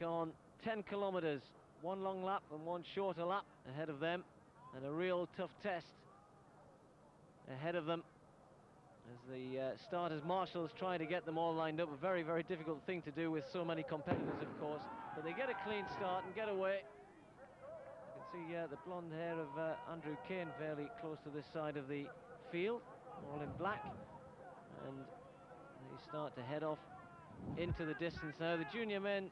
on 10 kilometers, one long lap and one shorter lap ahead of them, and a real tough test ahead of them as the starters marshals try to get them all lined up. A very, very difficult thing to do with so many competitors, of course, but they get a clean start and get away. You can see the blonde hair of Andrew Kane fairly close to this side of the field, all in black, and they start to head off into the distance now. The junior men,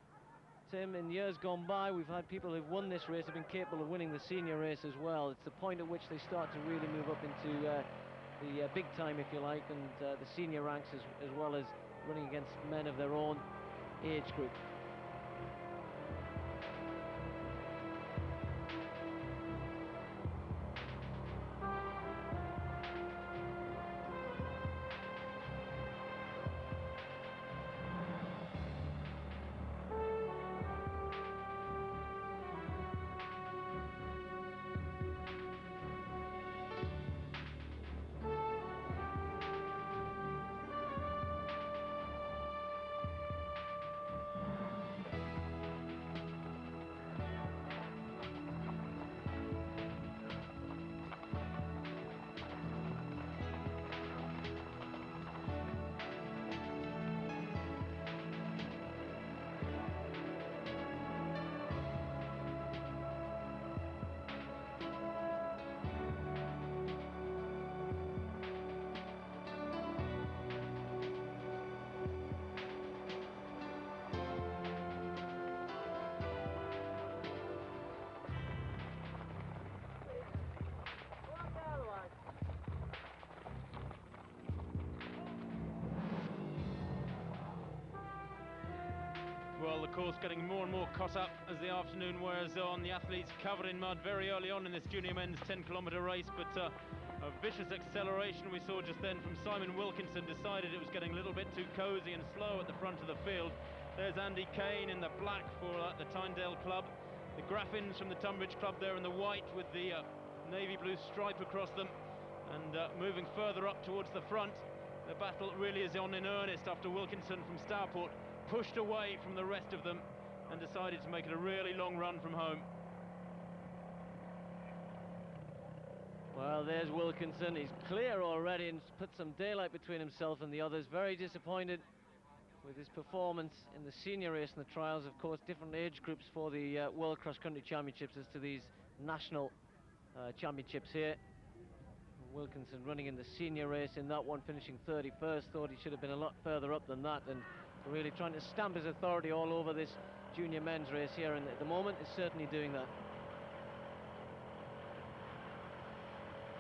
Tim, in years gone by, we've had people who've won this race have been capable of winning the senior race as well. It's the point at which they start to really move up into the big time, if you like, and the senior ranks as well as running against men of their own age group. Well, the course getting more and more cut up as the afternoon wears on. The athletes covered in mud very early on in this junior men's 10-kilometre race, but a vicious acceleration we saw just then from Simon Wilkinson decided it was getting a little bit too cosy and slow at the front of the field. There's Andy Kane in the black for the Tyndale Club. The Graffins from the Tunbridge Club there in the white with the navy blue stripe across them, and moving further up towards the front. The battle really is on in earnest after Wilkinson from Stourport pushed away from the rest of them and decided to make it a really long run from home. Well, there's Wilkinson. He's clear already and put some daylight between himself and the others. Very disappointed with his performance in the senior race and the trials. Of course, different age groups for the World Cross Country Championships as to these national championships here. Wilkinson running in the senior race in that one, finishing 31st. Thought he should have been a lot further up than that, and really trying to stamp his authority all over this junior men's race here, and at the moment is certainly doing that.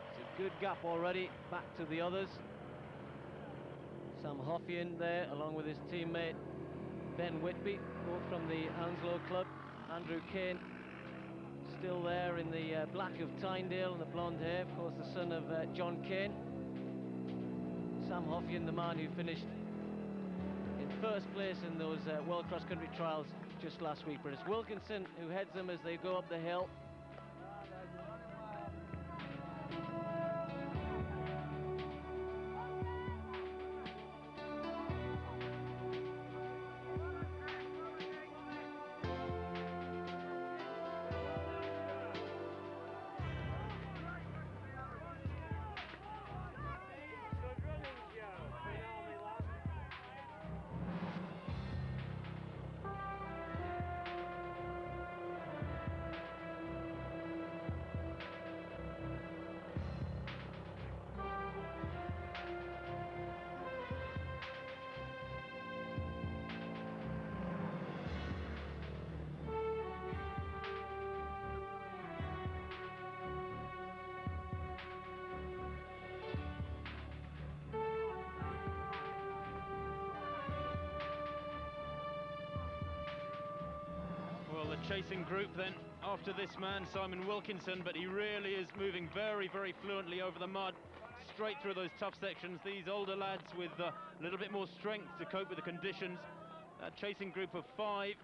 It's a good gap already back to the others. Sam Hoffian there along with his teammate Ben Whitby, both from the Hounslow Club. Andrew Kane still there in the black of Tyndale and the blonde hair, of course the son of John Kane. Sam Hoffian, the man who finished in first place in those World Cross Country Trials just last week. But it's Wilkinson who heads them as they go up the hill. Chasing group then after this man, Simon Wilkinson, but he really is moving very, very fluently over the mud, straight through those tough sections. These older lads with a little bit more strength to cope with the conditions. That chasing group of 5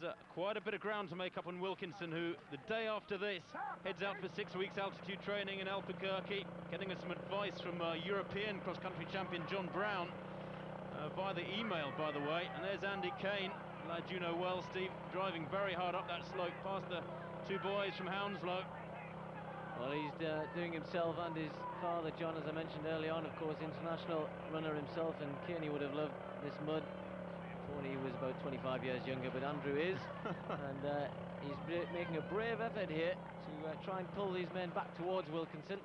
has quite a bit of ground to make up on Wilkinson, who the day after this heads out for 6 weeks altitude training in Albuquerque, getting us some advice from European cross-country champion John Brown via the email, by the way. And there's Andy Kane lad you know well, Steve, driving very hard up that slope past the two boys from Hounslow. Well, he's doing himself and his father, John, as I mentioned early on, of course, international runner himself, and Kearney would have loved this mud. Thought he was about 25 years younger, but Andrew is, and he's making a brave effort here to try and pull these men back towards Wilkinson.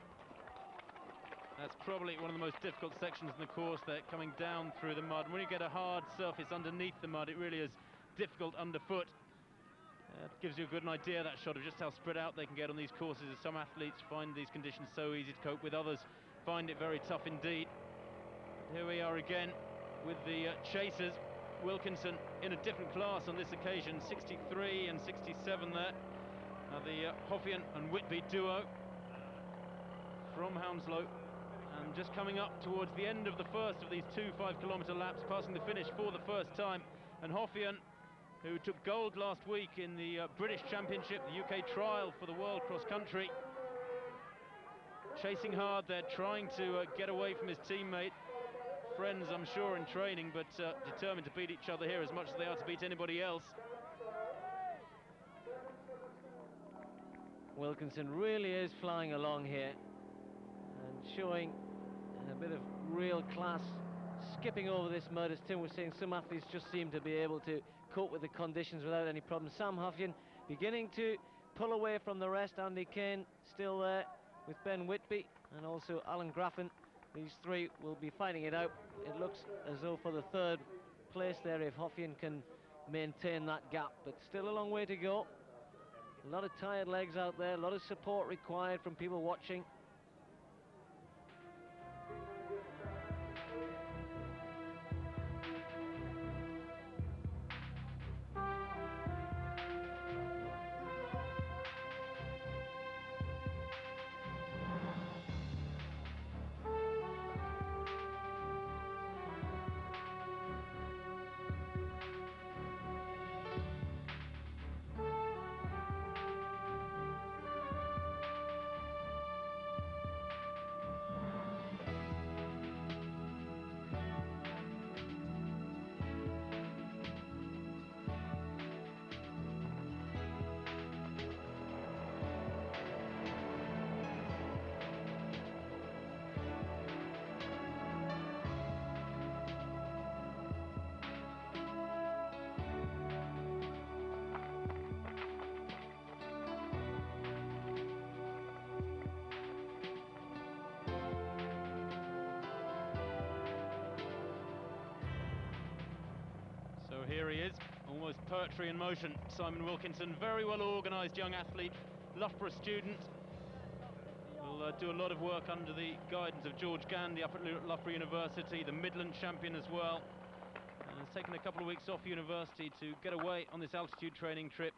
That's probably one of the most difficult sections in the course there, coming down through the mud. When you get a hard surface underneath the mud, it really is difficult underfoot. It gives you a good idea, that shot, of just how spread out they can get on these courses. Some athletes find these conditions so easy to cope with, others find it very tough indeed. But here we are again with the chasers. Wilkinson in a different class on this occasion, 63 and 67 there. Now the Hoffian and Whitby duo from Hounslow, and just coming up towards the end of the first of these two 5-kilometre laps, passing the finish for the first time. And Hoffian, who took gold last week in the British Championship, the UK trial for the World Cross Country, chasing hard there, trying to get away from his teammate. Friends, I'm sure, in training, but determined to beat each other here as much as they are to beat anybody else. Wilkinson really is flying along here and showing a bit of real class, skipping over this mud. As Tim was saying, some athletes just seem to be able to cope with the conditions without any problem. Sam Hoffian beginning to pull away from the rest. Andy Kane still there with Ben Whitby and also Alan Graffin. These three will be fighting it out. It looks as though for the third place there, if Hoffian can maintain that gap, but still a long way to go. A lot of tired legs out there, a lot of support required from people watching. Here he is, almost poetry in motion. Simon Wilkinson, very well organised young athlete, Loughborough student. Will do a lot of work under the guidance of George Gandy up at Loughborough University, the Midland champion as well. And has taken a couple of weeks off university to get away on this altitude training trip.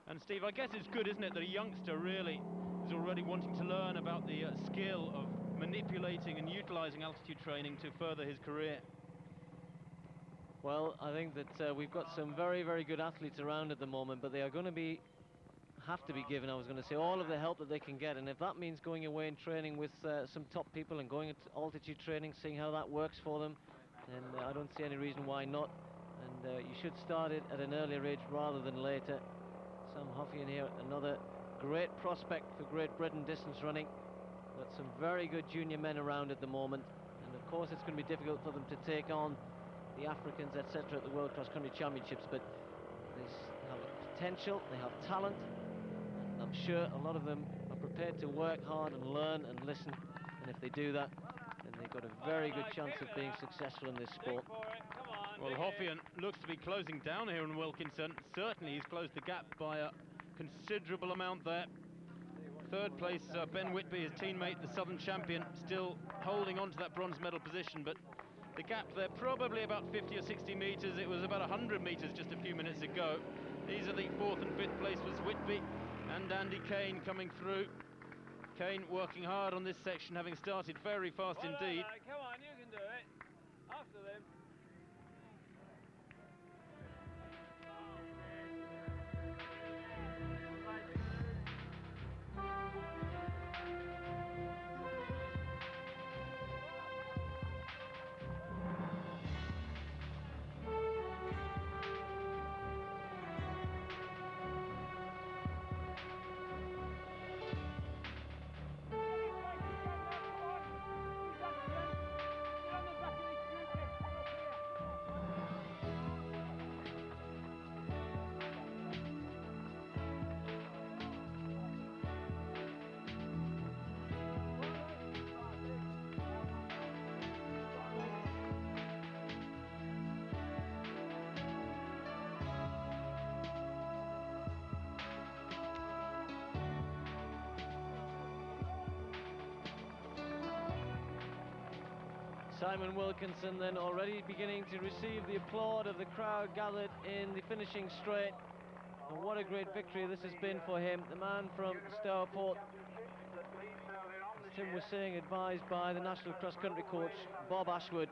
And Steve, I guess it's good, isn't it, that a youngster really is already wanting to learn about the skill of manipulating and utilising altitude training to further his career. Well, I think that we've got some very, very good athletes around at the moment, but they are going to have to be given, I was going to say, all of the help that they can get. And if that means going away and training with some top people and going into altitude training, seeing how that works for them, then I don't see any reason why not. And you should start it at an earlier age rather than later. Sam Hoffian here, another great prospect for Great Britain distance running. Got some very good junior men around at the moment, and of course it's going to be difficult for them to take on the Africans, etc., at the World Cross Country Championships, but they have potential, they have talent, and I'm sure a lot of them are prepared to work hard and learn and listen, and if they do that, then they've got a very good chance of being successful in this sport. Well, Hoffian looks to be closing down here on Wilkinson. Certainly he's closed the gap by a considerable amount there. Third place, Ben Whitby, his teammate, the Southern champion, still holding on to that bronze medal position, but the gap there probably about 50 or 60 metres. It was about 100 metres just a few minutes ago. These are the 4th and 5th place was Whitby and Andy Kane coming through. Kane working hard on this section, having started very fast indeed. Come on, you can do it. After them. Simon Wilkinson then already beginning to receive the applaud of the crowd gathered in the finishing straight. And what a great victory this has been for him, the man from Stourport. As Tim was saying, advised by the national cross-country coach Bob Ashwood.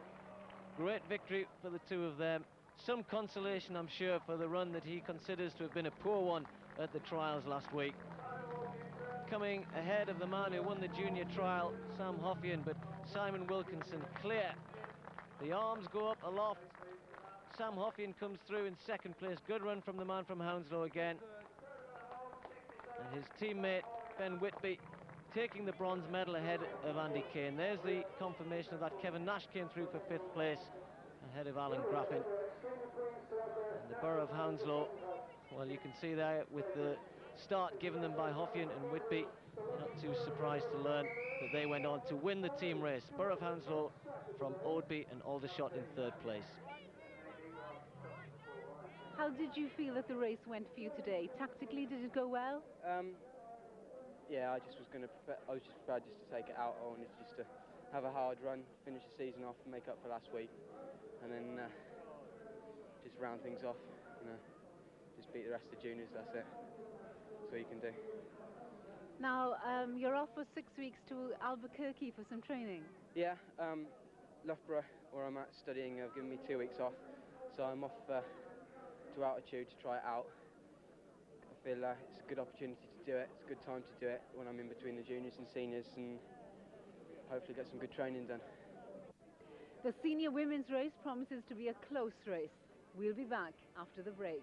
Great victory for the two of them. Some consolation, I'm sure, for the run that he considers to have been a poor one at the trials last week. Coming ahead of the man who won the junior trial, Sam Hoffian, but Simon Wilkinson clear. The arms go up aloft. Sam Hoffian comes through in second place. Good run from the man from Hounslow again. And his teammate, Ben Whitby, taking the bronze medal ahead of Andy Kane. There's the confirmation of that. Kevin Nash came through for 5th place ahead of Alan Graffin. And the Borough of Hounslow, well, you can see there with the start given them by Hoffian and Whitby, not too surprised to learn that they went on to win the team race. Borough of Hounslow from Oadby and Aldershot in 3rd place. How did you feel that the race went for you today? Tactically, did it go well? Yeah, I was just prepared just to take it out. I wanted just to have a hard run, finish the season off, make up for last week, and then just round things off. Just beat the rest of the juniors. That's it. That's all you can do. Now, you're off for 6 weeks to Albuquerque for some training. Yeah, Loughborough, where I'm at studying, have given me 2 weeks off, so I'm off to Altitude to try it out. I feel it's a good opportunity to do it. It's a good time to do it when I'm in between the juniors and seniors, and hopefully get some good training done. The senior women's race promises to be a close race. We'll be back after the break.